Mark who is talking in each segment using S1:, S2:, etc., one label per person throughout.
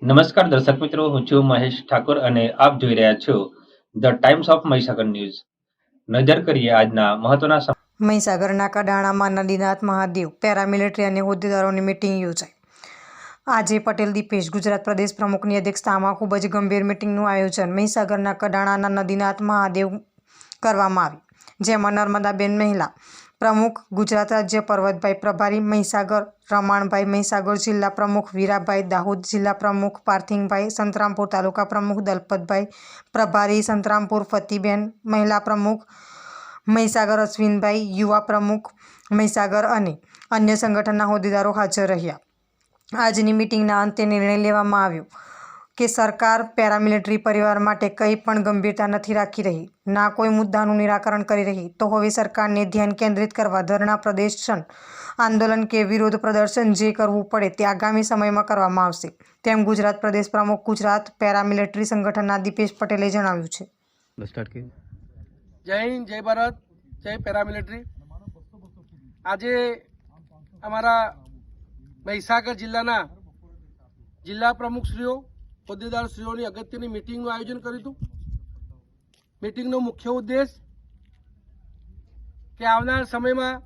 S1: નમસ્કાર દર્શક મિત્રો, હું છું મહેશ ઠાકોર અને આપ જોઈ રહ્યા છો the times of Mahisagar news. નજર કરીએ આજના મહત્વના
S2: મહીસાગરના કડાણામાં નદીનાથ મહાદેવ પેરામિલિટરી અને હોદ્દેદારોની મીટિંગ યોજાઈ. આજે પટેલ દીપેશ ગુજરાત પ્રદેશ પ્રમુખની અધ્યક્ષતામાં ખૂબ જ ગંભીર મીટિંગનું આયોજન મહીસાગરના કડાણાના નદીનાથ મહાદેવ કરવામાં આવી, જેમાં નર્મદાબેન મહિલા પ્રમુખ, ગુજરાત રાજ્ય પર્વતભાઈ પ્રભારી મહીસાગર, રમાણભાઈ મહીસાગર જિલ્લા પ્રમુખ વીરાભાઈ, દાહોદ જિલ્લા પ્રમુખ પાર્થિંગભાઈ, સંતરામપુર તાલુકા પ્રમુખ દલપતભાઈ પ્રભારી, સંતરામપુર ફતીબેન મહિલા પ્રમુખ મહીસાગર, અશ્વિનભાઈ યુવા પ્રમુખ મહીસાગર અને અન્ય સંગઠનના હોદ્દેદારો હાજર રહ્યા. આજની મીટિંગના અંતે નિર્ણય લેવામાં આવ્યો કે સરકાર પેરામિલિટરી પરિવાર માટે કંઈ પણ ગંભીરતા નથી રાખી રહી, ના કોઈ મુદ્દાનું નિરાકરણ કરી રહી, તો હવે સરકારને ધ્યાન કેન્દ્રિત કરવા ધરણા પ્રદર્શન, આંદોલન કે વિરોધ પ્રદર્શન જે કરવું પડે તે આગામી સમયમાં કરવામાં આવશે, તેમ ગુજરાત પ્રદેશ પ્રમુખ ગુજરાત પેરામિલિટરી સંગઠનના દીપેશ પટેલે જણાવ્યું છે.
S3: જય હિન્દ, જય ભારત, જય પેરામિલિટરી. આજે અમારા મહીસાગર જિલ્લાના જિલ્લા પ્રમુખશ્રીઓ, હોદ્દેદારશ્રીઓની અગત્યની મિટિંગનું આયોજન કર્યું હતું. મિટિંગનો મુખ્ય ઉદ્દેશ કે આવનાર સમયમાં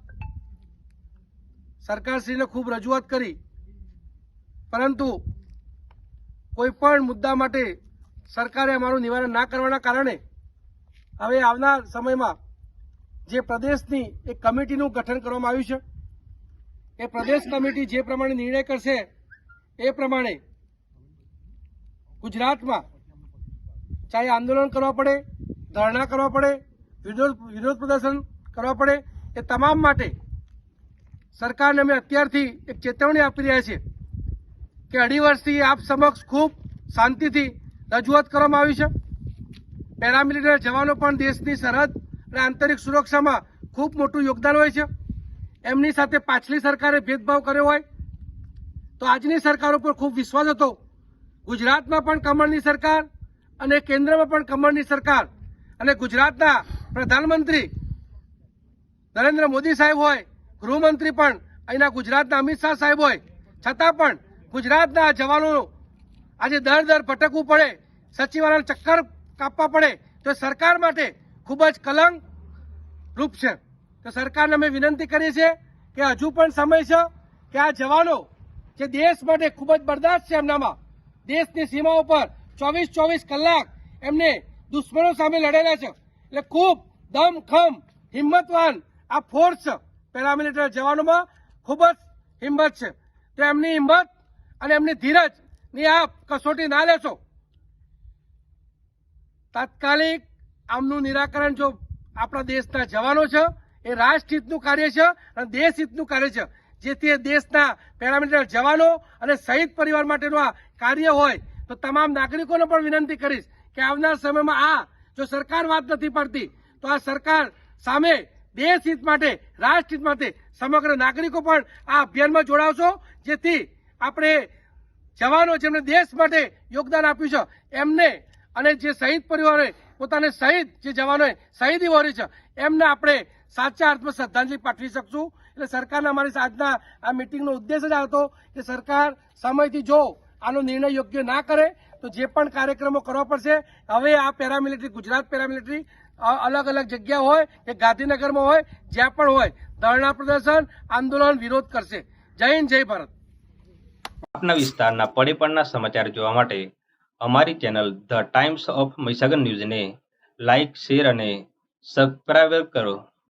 S3: સરકારશ્રીને ખૂબ રજૂઆત કરી, પરંતુ કોઈ પણ મુદ્દા માટે સરકારે અમારું નિવારણ ના કરવાના કારણે હવે આવનાર સમયમાં જે પ્રદેશની એક કમિટીનું ગઠન કરવામાં આવ્યું છે, એ પ્રદેશ કમિટી જે પ્રમાણે નિર્ણય કરશે એ પ્રમાણે ગુજરાતમાં ચાહે આંદોલન કરવા પડે, ધરણા કરવા પડે, વિરોધ પ્રદર્શન કરવા પડે, એ તમામ માટે સરકારને અમે અત્યારથી એક ચેતવણી આપી રહ્યા છીએ કે 2.5 વર્ષથી આપ સમક્ષ ખૂબ શાંતિથી રજૂઆત કરવામાં આવી છે. પેરામિલિટરી જવાનો પણ દેશની સરહદ અને આંતરિક સુરક્ષામાં ખૂબ મોટું યોગદાન હોય છે. એમની સાથે પાછલી સરકારે ભેદભાવ કર્યો હોય તો આજની સરકાર ઉપર ખૂબ વિશ્વાસ હતો. ગુજરાતમાં પણ કમળની સરકાર અને કેન્દ્રમાં પણ કમળની સરકાર અને ગુજરાતના પ્રધાનમંત્રી નરેન્દ્ર મોદી સાહેબ હોય, ગૃહમંત્રી પણ અહીંના ગુજરાતના અમિત શાહ સાહેબ હોય, છતાં પણ ગુજરાતના જવાનો આજે દર ભટકવું પડે, સચિવાલયના ચક્કર કાપવા પડે તો સરકાર માટે ખૂબ જ કલંક રૂપ છે. તો સરકારને અમે વિનંતી કરીએ છીએ કે હજુ પણ સમય છે કે આ જવાનો જે દેશ માટે ખૂબ જ બરદાસ્ત છે, એમનામાં દેશની સીમાઓ પર 24 કલાક એમને દુશ્મનો સામે લડેલા છે, એટલે ખૂબ દમખમ હિંમતવાન આ ફોર્સ છે. પેરામિલિટરી જવાનોમાં ખૂબ જ હિંમત છે. તો એમની હિંમત અને એમની ધીરજની આપ કસોટી ના લેશો. તાત્કાલિક આમનું નિરાકરણ જો આપણા દેશના જવાનો છે, એ રાષ્ટ્રહિતનું કાર્ય છે અને દેશહિતનું કાર્ય છે, જેથી એ દેશના પેરામિલિટરી જવાનો અને શહીદ પરિવાર માટેનું આ કાર્ય હોય. તો તમામ નાગરિકોને પણ વિનંતી કરીશ કે આવનાર સમયમાં આ જો સરકાર વાત નથી પડતી તો આ સરકાર સામે દેશહિત માટે, રાષ્ટ્રહિત માટે સમગ્ર નાગરિકો પણ આ અભિયાનમાં જોડાવશો, જેથી આપણે જવાનો જેમણે દેશ માટે યોગદાન આપ્યું છે એમને અને જે શહીદ પરિવારોએ પોતાને શહીદ જે જવાનોએ શહીદી વહોરી છે એમને આપણે સાચા અર્થમાં શ્રદ્ધાંજલિ પાઠવી શકશું. એટલે સરકારના અમારી આજના આ મિટિંગનો ઉદ્દેશ જ હતો કે સરકાર સમયથી જો આનો નિર્ણય યોગ્ય ના કરે તો જે પણ કાર્યક્રમો કરવા પડશે. હવે આ પેરામિલિટરી, ગુજરાત પેરામિલિટરી અલગ અલગ જગ્યા હોય કે ગાંધીનગરમાં હોય, જ્યાં પણ હોય, ધરણા પ્રદર્શન, આંદોલન, વિરોધ કરશે. જય હિન્દ, જય ભારત.
S1: આપના વિસ્તારના પડે સમાચાર જોવા માટે અમારી channel the times of Mahisagar ન્યૂઝને લાઇક, શેર અને સબસ્ક્રાઇબ કરો.